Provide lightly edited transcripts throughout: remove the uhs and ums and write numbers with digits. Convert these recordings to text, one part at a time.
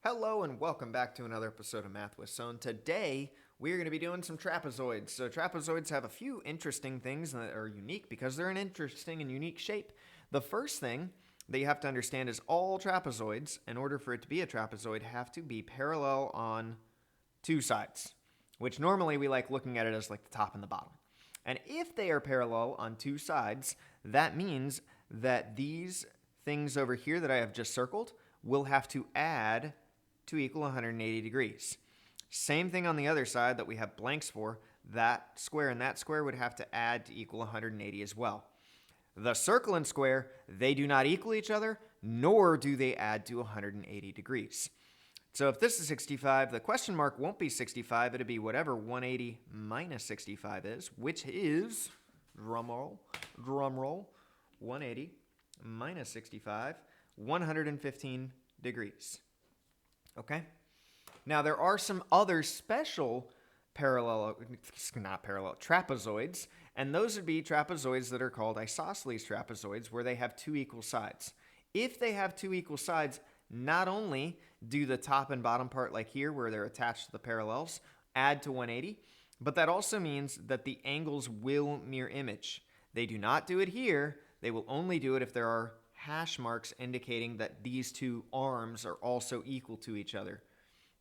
Hello and welcome back to another episode of Math with Son. Today we are going to be doing some trapezoids. So trapezoids have a few interesting things that are unique because they're an interesting and unique shape. The first thing that you have to understand is all trapezoids, in order for it to be a trapezoid, have to be parallel on two sides, which normally we like looking at it as like the top and the bottom. And if they are parallel on two sides, that means that these things over here that I have just circled will have to add to equal 180 degrees. Same thing on the other side that we have blanks for. That square and that square would have to add to equal 180 as well. The circle and square, they do not equal each other, nor do they add to 180 degrees. So if this is 65, the question mark won't be 65. It'll be whatever 180 minus 65 is, which is, drum roll, 180 minus 65, 115 degrees. Okay? Now, there are some other special trapezoids, and those would be trapezoids that are called isosceles trapezoids, where they have two equal sides. If they have two equal sides, not only do the top and bottom part, like here, where they're attached to the parallels, add to 180, but that also means that the angles will mirror image. They do not do it here. They will only do it if there are hash marks indicating that these two arms are also equal to each other.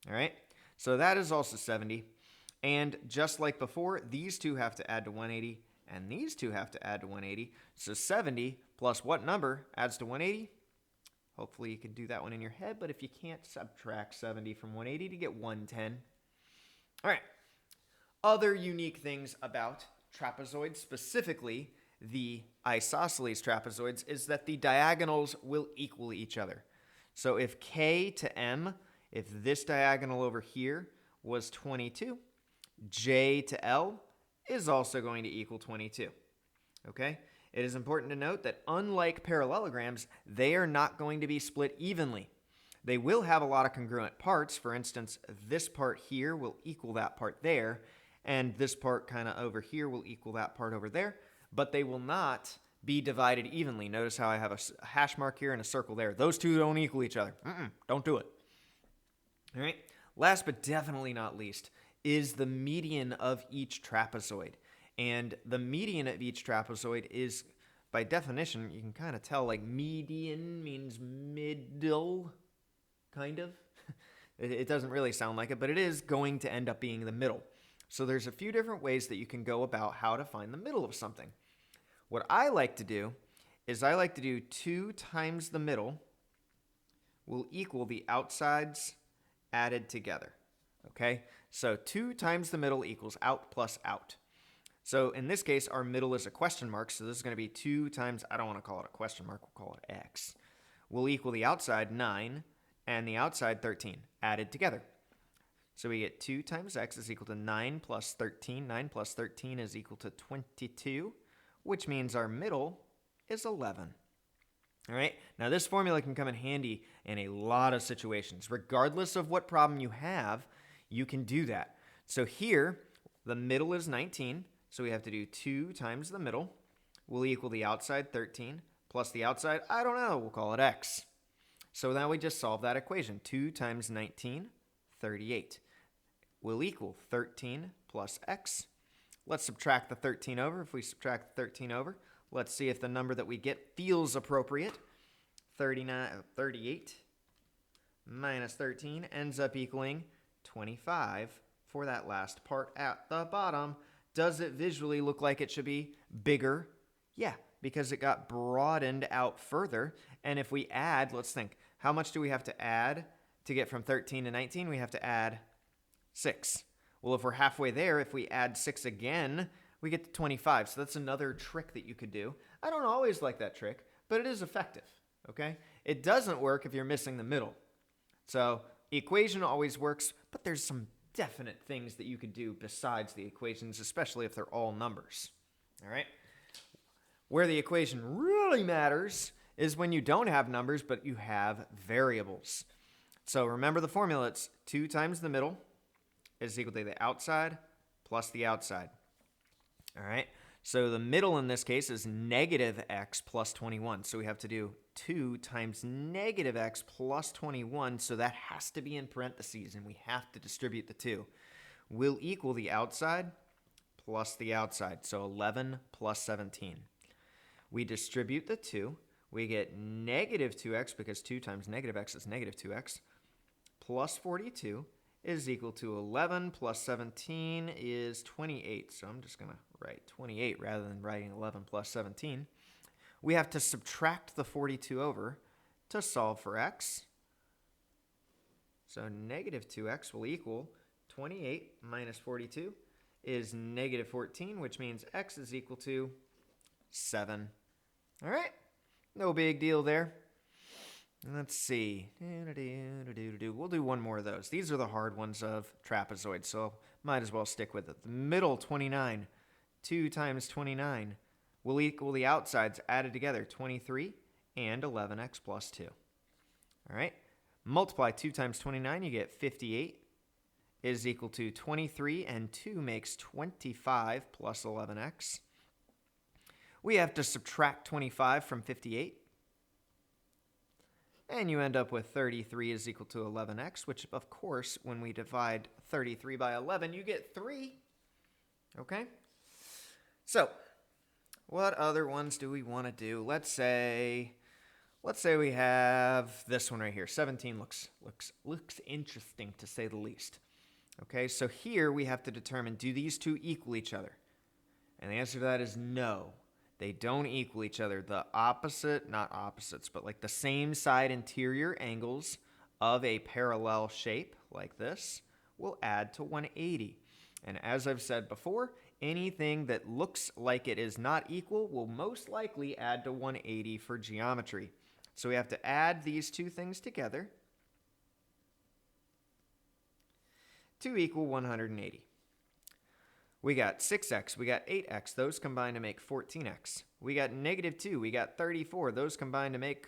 All right, so that is also 70. And just like before, these two have to add to 180, and these two have to add to 180. So 70 plus what number adds to 180? Hopefully you can do that one in your head, but if you can't, subtract 70 from 180 to get 110. All right, other unique things about trapezoids, specifically the isosceles trapezoids, is that the diagonals will equal each other. So if K to M, if this diagonal over here was 22, J to L is also going to equal 22. Okay? It is important to note that unlike parallelograms, they are not going to be split evenly. They will have a lot of congruent parts. For instance, this part here will equal that part there, and this part kind of over here will equal that part over there, but they will not be divided evenly. Notice how I have a hash mark here and a circle there. Those two don't equal each other. Don't do it. All right. Last but definitely not least is the median of each trapezoid. And the median of each trapezoid is, by definition, you can kind of tell, like median means middle, kind of. It doesn't really sound like it, but it is going to end up being the middle. So there's a few different ways that you can go about how to find the middle of something. What I like to do is 2 times the middle will equal the outsides added together. Okay? So 2 times the middle equals out plus out. So in this case, our middle is a question mark, so this is going to be 2 times, I don't want to call it a question mark, we'll call it x, will equal the outside 9 and the outside 13 added together. So we get 2 times x is equal to 9 plus 13. 9 plus 13 is equal to 22, which means our middle is 11. All right, now this formula can come in handy in a lot of situations. Regardless of what problem you have, you can do that. So here, the middle is 19, so we have to do 2 times the middle will equal the outside 13 plus the outside, I don't know, we'll call it x. So now we just solve that equation. 2 times 19, 38, will equal 13 plus x. Let's subtract the 13 over. If we subtract the 13 over, let's see if the number that we get feels appropriate. 38 minus 13 ends up equaling 25 for that last part at the bottom. Does it visually look like it should be bigger? Yeah, because it got broadened out further. And if we add, let's think, how much do we have to add to get from 13 to 19? We have to add 6. Well, if we're halfway there, if we add 6 again, we get to 25. So that's another trick that you could do. I don't always like that trick, but it is effective, okay? It doesn't work if you're missing the middle. So equation always works, but there's some definite things that you could do besides the equations, especially if they're all numbers, all right? Where the equation really matters is when you don't have numbers, but you have variables. So remember the formula. It's 2 times the middle is equal to the outside plus the outside. All right, So the middle in this case is negative x plus 21. So we have to do 2 times negative x plus 21. So that has to be in parentheses, and we have to distribute the 2. Will equal the outside plus the outside. So 11 plus 17. We distribute the 2. We get negative 2x because 2 times negative x is negative 2x plus 42 is equal to 11 plus 17 is 28. So I'm just going to write 28 rather than writing 11 plus 17. We have to subtract the 42 over to solve for x. So negative 2x will equal 28 minus 42 is negative 14, which means x is equal to 7. All right, no big deal there. Let's see. We'll do one more of those. These are the hard ones of trapezoids, so might as well stick with it. The middle, 29. 2 times 29 will equal the outsides added together, 23 and 11x plus 2. All right. Multiply 2 times 29, you get 58 is equal to 23, and 2 makes 25 plus 11x. We have to subtract 25 from 58. And you end up with 33 is equal to 11x, which, of course, when we divide 33 by 11, you get 3. Okay? So, what other ones do we want to do? Let's say we have this one right here. 17 looks interesting, to say the least. Okay, so here we have to determine, do these two equal each other? And the answer to that is no. They don't equal each other. The opposite, not opposites, but like the same side interior angles of a parallel shape like this will add to 180. And as I've said before, anything that looks like it is not equal will most likely add to 180 for geometry. So we have to add these two things together to equal 180. We got 6x, we got 8x, those combine to make 14x. We got negative 2, we got 34, those combine to make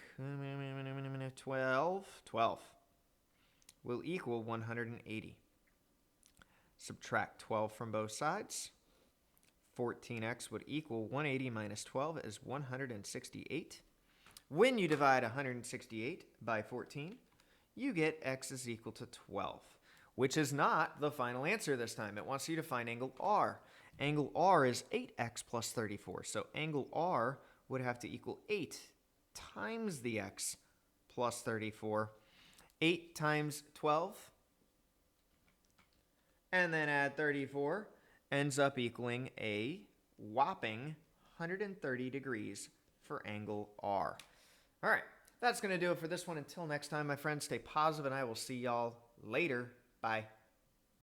12. 12 will equal 180. Subtract 12 from both sides. 14x would equal 180 minus 12 is 168. When you divide 168 by 14, you get x is equal to 12. Which is not the final answer this time. It wants you to find angle R. Angle R is 8x plus 34. So angle R would have to equal 8 times the x plus 34. 8 times 12, and then add 34, ends up equaling a whopping 130 degrees for angle R. All right, that's going to do it for this one. Until next time, my friends, stay positive, and I will see y'all later. Bye.